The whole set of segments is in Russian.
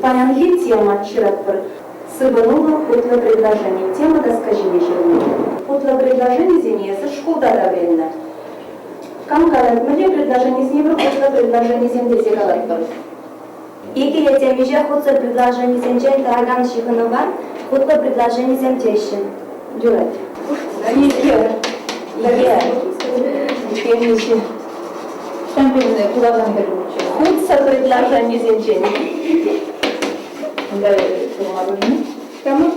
Паянли тема чираппыр. Сыбынула путлы предложение. Тема доскажили жерне. Путлы предложение зенесы школда да венна. Кам калат мне предложение снева путлы предложение земде зегалатпыр. Иги я темиже путлы предложение земде тараган шиханова путлы предложение земдещин. Дюрать. Иге. Темиже. Там перед кулаком переучил. Путлы предложение земде. Кому?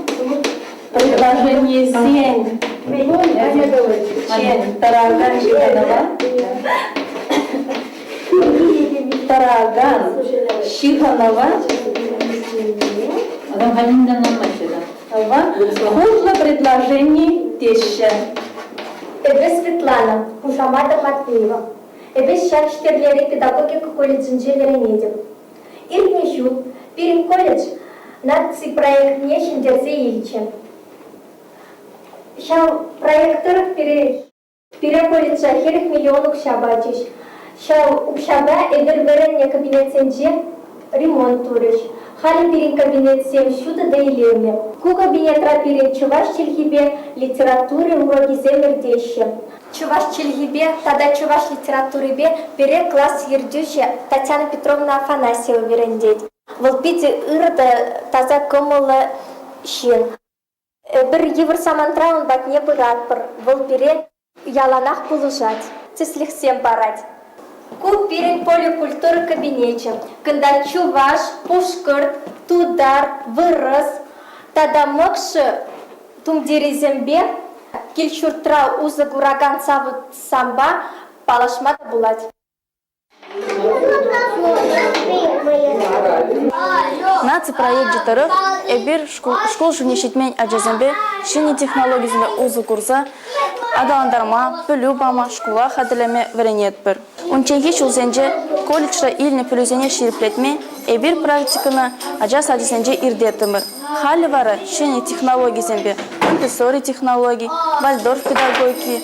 Предложение 7. Тараган Шиханова. Тараган Шиханова. Путло предложение теща. Эбе Светлана Мухаммада Матвеева. Эбе шакштерлери педагогика колледжинже веренедем. Ирнешу Пирин колледж наци проект не шиндерзе иличем. Шау проекттар пире колледжа херек миллионук шабачиш. Шау укшаба эбер веренне кабинетсенже ремонт турыш. Хали пирин кабинет сем шуда да илевме. Ку кабинетра пирин чуваш челхибе литературы мрогизе мердеще. Чуваш челхибе, тада чуваш литературы бе пире класс ердюше Татьяна Петровна Афанасьева верендеть. Волпите ырда таза комыла шин. Бір евр самантраун бат не быратпыр. Волпире яланах полужать. Цислихсем барать. Ку пирин поликультуры кабинече. Кында чуваш, пушкырт, тудар, вырос. Тада мокши тумдерезембе кельчуртра узы гураган савут самба палашмата булать. Наци проект житары эбир школ жунешетмен ажазембе шини технологизме узы курса адаландарма, пөлü бама школа хадилеме веренет бір. Унченги шулзенже колледжда илне пөлюзене шириплетме эбир практиканы ажас адисенже ирдетімір. Хали вары шини технологизембе Монтессори технологий, Вальдорф педагогики,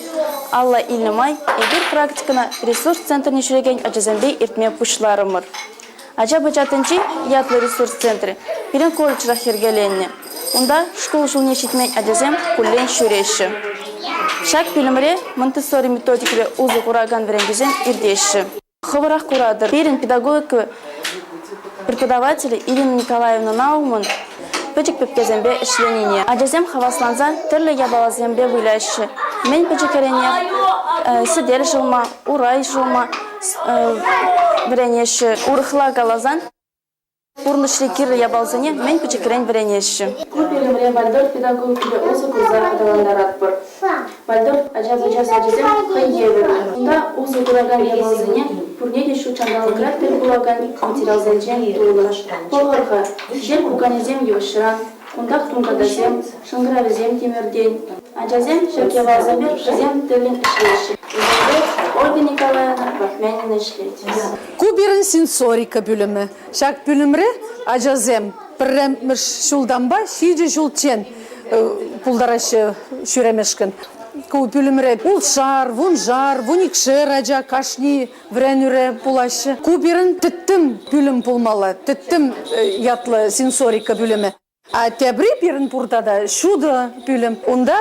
Алла илнемай эбир практиканы ресурс-центр нешіреген ажазембе иртме пушларымыр. Ача бачатынчи ятлы ресурс-центре пирен колледжда хергеленне. Унда школ жыл нешетмен ажазем куллен шүреші. Шак пилімре Монтессори методикре узы кураган веренгізен ирдеші. Хывырах курадыр. Пирен педагогика преподаватели Ирина Николаевна Науман пөчік пепкезембе ішленіне. Ажазем хавасланза түрлі ябалазембе вылайшы. Мен пөчікеріне сидер жылма, урай жылма веренеші. Урыхла галазан урнышлы кирі ябалзане мен пөчікерен веренеші. Купелімре Вальдорф педагогикре узы курза адаландарат бір. Вальдорф ажаз ажазем қайе верді. Онда узы кураган ябалзане пурнеде шу чандалыкрат тел кулаган материал зенжен туылы. Полырға жер куганезем евшыран, кундақ тунгадазем, шыңғыравезем темірден. Ажазем шеркевазабер жазем тілін ішлеші. Ольга Николаевна Рахмянина ішлейді. Куберін сенсорика бөлімі. Шак бөлімірі ажазем пірреміш шулданба шиде жулчен пулдарашы шүремешкін. Ку бөлімірі улшар, вунжар, вуникшер ажа кашни вренүре пулашы. Куберін тіттім бөлім пулмалы, тіттім ятлы сенсорика бөлімі. А тебри пирин пуртада шуды бөлім. Онда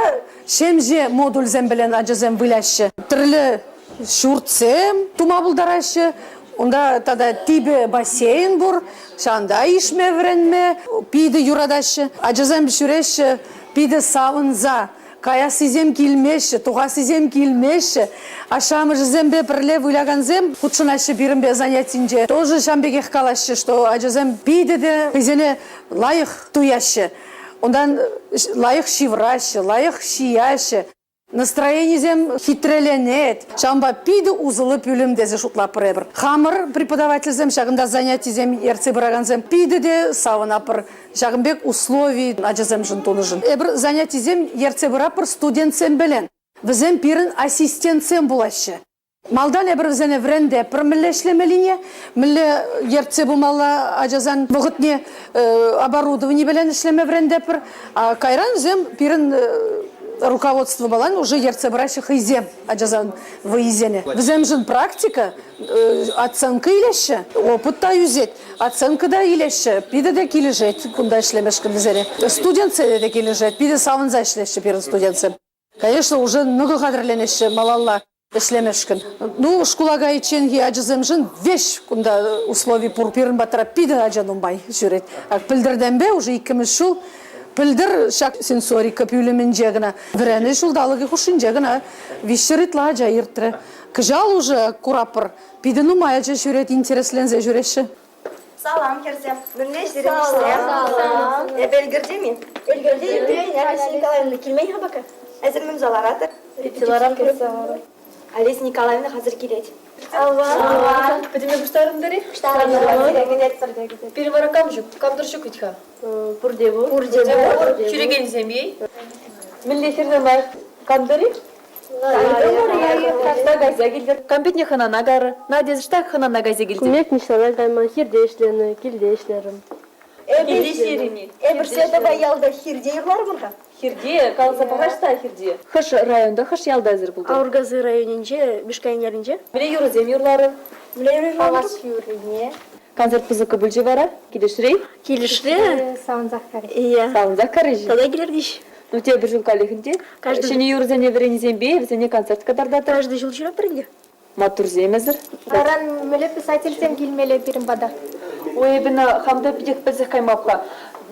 шемже модуль зембелен ажазем выляшы. Түрлі шуртсем тума булдарашы. Онда тада тибе бассейн бур, шанда ишме вренме, пиді юрадашы. Ажазем шүреші, пиді савынза. Кая сизем килмеші, туға сизем килмеші. Ашамы жызембе бірле вылаганзем, худшынашы бирімбе занятинже. Тоже шамбегех калашы, что ажазем пиді де бізене лайық туяшы. Ондан лайық шиврашы, лайық шияшы. Настроениезем хитреленет. Шамба пиді узылы пүлімдезі шутлап біребір. Хамыр преподавательзем, шағында занятизем ерце бұраганзем пиді де савынапыр. Шағынбек условий ажазем жын тоны жын. Эбір занятизем ерце бұрапыр студентсем білен. Візем пирін ассистентсем бұлашы. Малдан эбір візене вренде пір мүлі ішлемеліне, мүлі ерце бұмала ажазан бұғытне оборудование білен ішлеме вренде пір. Кайран візем пирін руководство балан уже ерце браши хайзем ажазан выезене. Візем жын практика, оценка илеші, опыт та юзет, оценка да илеші, пиде де кележет, кунда ішлемешкін візене. Студентсе де кележет, пиде савынза ішлеші пирін студентсем. Конечно, уже много қадырленеші малалла ішлемешкін. Ну, школага иченге ажазем жын веш кунда условий пур пирін батыра пиде ажанумбай жүрет. Пілдірден бе уже икіміз шул, пілдір шак сенсорика пүлімін жегіна. Вірәні жылдалығы құшын жегіна. Вишеритла жайыртыры. Кыжал уже курапыр. Пидіну мая жа жүрет, интереслензе жүреші. Салам, Керзем. Мүнлеш зеренешлем. Белгірде мен? Белгірде үйрейін, Олеся Николаевна келмей хабака. Әзір мүн заларатыр. Репетиторам көрсем. Олеся Николаевна қазір келеді. Алва. Бәдеме құштарым дәрі? Құштарым. Перевара камжу, камдыршы күтха. Пурдеву. Шүреген земей. Мілі еферден бар камдыры? Компетне ханана гары. Надез штак ханана газе келді. Көмек нишалар гайма хирдешлені, килдешлерім. Бір сәті баялда хирде юрлар бұрға? Хирде, қалса бағашта хирде. Хыш районда хыш ялда әзір бұлды. Аургазы районинже, Бишкайнеринже. Біле юрызем юрлары. Ағас юріне. Концерт пызықы бүлже бара. Келешірей? Келішли? Сауынзаққары. Иә. Сауынзақ қарыжы. Тада келердиш. Ну, тебе бір жыл калихінде. Шыне юрызене веренезен бе, веренезе концерт кадардаты. Каждый жыл жүріп бірінде. Матурзем әзір. Баран мүлі писательсем келмелі бірін бада. Ой, бені хамда пидек пізік қаймапқа.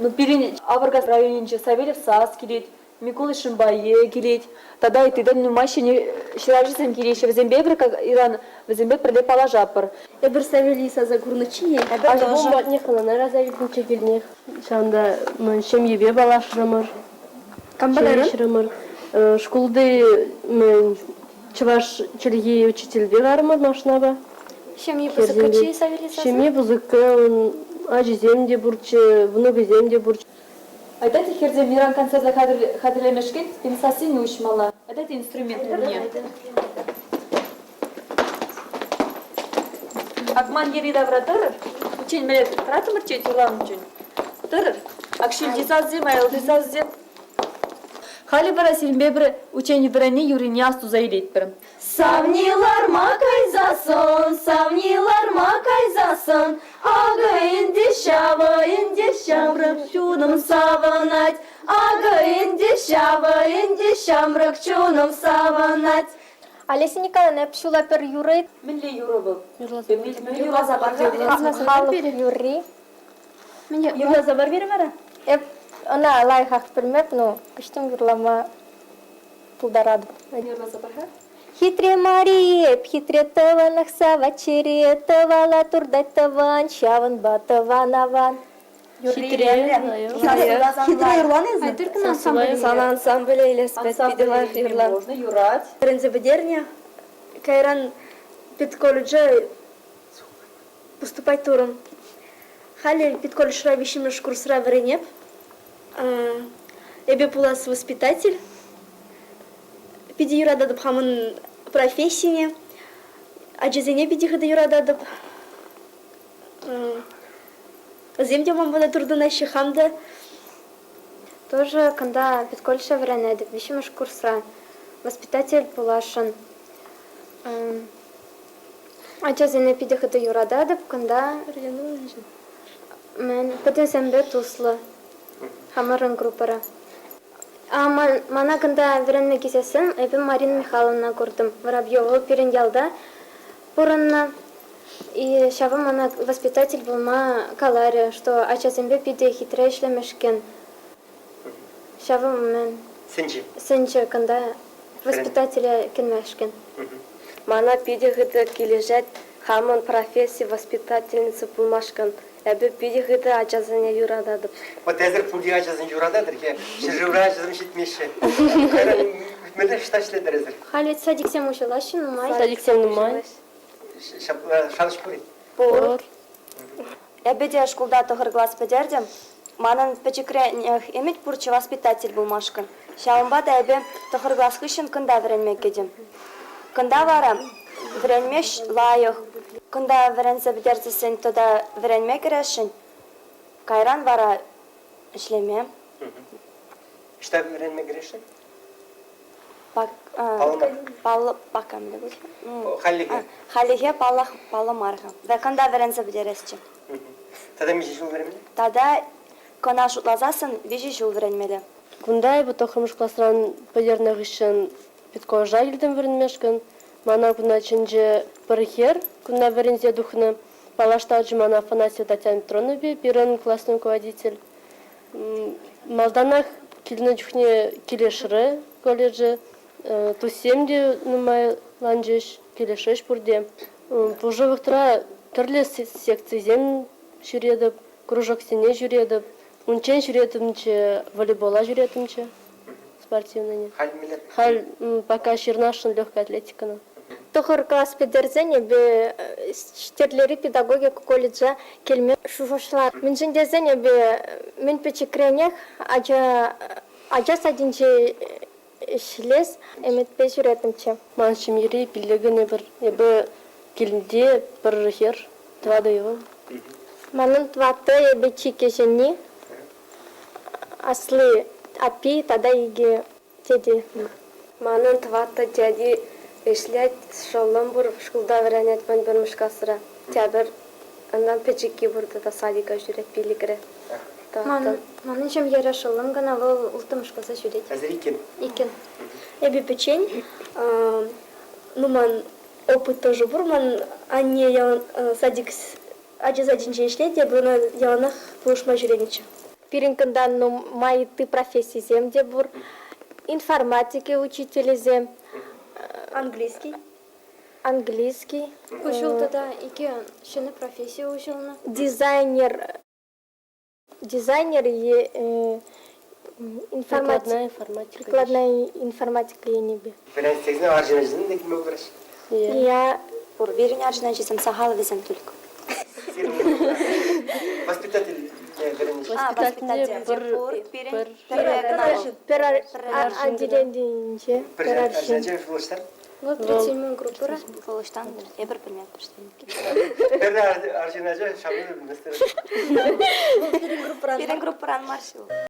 Ну, перен Аваргаз районинже Савельев Сас келет, Миколы Шимбайе келет. Тада етеден нумайшыне шыражысым келеші. Візембе бір Иран, візембе бірле пала жапыр. Я бір Савелиса за гурнычие. Аж бомба нехалана разавитнче келнех. Шанда мен шемьебе балашырымыр. Камбаларым? Школды мен чываш чилги учительбе барымыр машинаба. Шемье пызықычы Савелиса? Шемье бузыкы, ажизем де бурчы, внугызем де бурчы. Айтати хердем Иран концертда қадірлемешкен, пенсасын ұшмала. Айтати инструмент үрне. Акман гери давра тұрыр. Учен мелет тұратымыр чөйт ұлам үшін. Тұрыр. Акшыл десаззем, айыл десаззем. Хали бара сирімбе бір учені біріне юрине асту заилет бірім. Савнилар макайзасын, савнилар макайзасын. Ага инде шаврык чуным савынать. Ага инде шамрык чуным савынать. Олеся Николаевна, пшула пер юрит. Мінле юры бұл. Юраза бар Халық юри. Юраза бар бері бара? Она лайхақ білмеп, но күштім юрлама пулдарады. Юраза бар? Хитре Мариеп, хитре тыванах сава чере, тывала турдай тыван, шавын ба тыванаван. Хитре юрлан езі? Сан ансамбль ейлеспет пиделар юрлан. Можно юрать. Рензе бедерня, кайран пит колледжа поступать туром. Хали пит колледжа вишимеш курсра вренеп. Эбе пулас воспитатель. Пиди юрададып хамын профессияне. Аджезене пиди хады юрададып. Земде мамбада турдынайшы хамда. Тоже, когда Петкольша вренедip, вишимеш курсра. Воспитатель пулашын. Аджезене пиди хады юрададып, когда мен пөтесембе туслы. Хамырын группара. Мана кында веренме кисесін, эбі Марина Михайловна көрдім. Воробьёва перенделда бұрынна. И шавы мана воспитатель болма калари, что ачасембе пиде хитре ишлемешкен. Шавы мен сенче кында воспитателя кенмешкен. Мана пиде гыды кележет хамын профессия воспитательницы пулмашкан. Әбі пиде гыды ачазыне юрададып. Вот әзір пулди ачазын юрададыр ке, шыржывра ачазын шетмеші. Мені що шледер езер? Хали садик сем ушалаш, ну май. Садик сем нумай. Шалыш пори. Пор. Эбеде школда тохыр класс педердем. Манын печекренях эмет пурчы воспитатель булмашкын. Шаумба да эбе тохыр класс хышын кында вренмек кедем. Кында вара вренмеш лайых. Кында вренсе бедердесен тода вренмек решин. Кайран вара ишлеме. Что öğrenmek gerekiyor? Паллы пакам деп. Халиге. Халиге паллы марха. Ve kında вренсе бедересчи. Tada mi jul vermeli? Тада кона шутлазасын вижи жул вренмели. Кундай бу тохымыш классран педернех ишен питко жайлдым вернмешкин. Мана куна чинже пырхер, куна верензе духны. Палаштаджи мана Афанасия Татьяна Петровна, первый классный руководитель. Малданах килне чухне килешры колледжи. Тусемде нумай ланжеш килешеш бурде. Пужовых тра түрлі секции зен жүредіп, кружок сене жүредіп, унчен жүредімче, волейбола жүредімче, спортивныне. Хал пока ширнашын легкая атлетиканы. Тохыр класс педерзене бе штерлери педагогика колледжа келме шушашлар. Мен жендезене бе мен печекренех ажа садинче ишлес эмет печуретимче. Маншым ери билегіне бір ебі келінде бір хер твады его. Манын тваты эбе чикешени аслы апи тада иге теди. Манын тваты дяди ишлять шоллам бұр шкулда варянет бен бір мышкасыра. Тябір андан печеки бұрды да садика жүрет билігірі. Манын чем ярашылым гана вол ултымышкаса жүрет. Hazır iken. Икен. Эбе печень, ман опыт тоже бур, ман анне ян садик ажыз адинче ишлет, я буна янах булышма жүрениче. Пиринкандан ну май ты профессии зем, де бур информатики учители зем, английский. Учил тогда ике шене профессия училна. Дизайнер и прикладная информатика я не би. Ben sizin harcınızın ne gibi uğraş? Я Пур бирин аржина жесем сахалы везем только. Воспитатель вернешь. Воспитатель. Пур бирин отделение. Переживаете флоштар? Вот 37 группа. Фолыштан эбир примет пуштенки. Ben harcınacı şamil mesela. Бирин группаран маршил.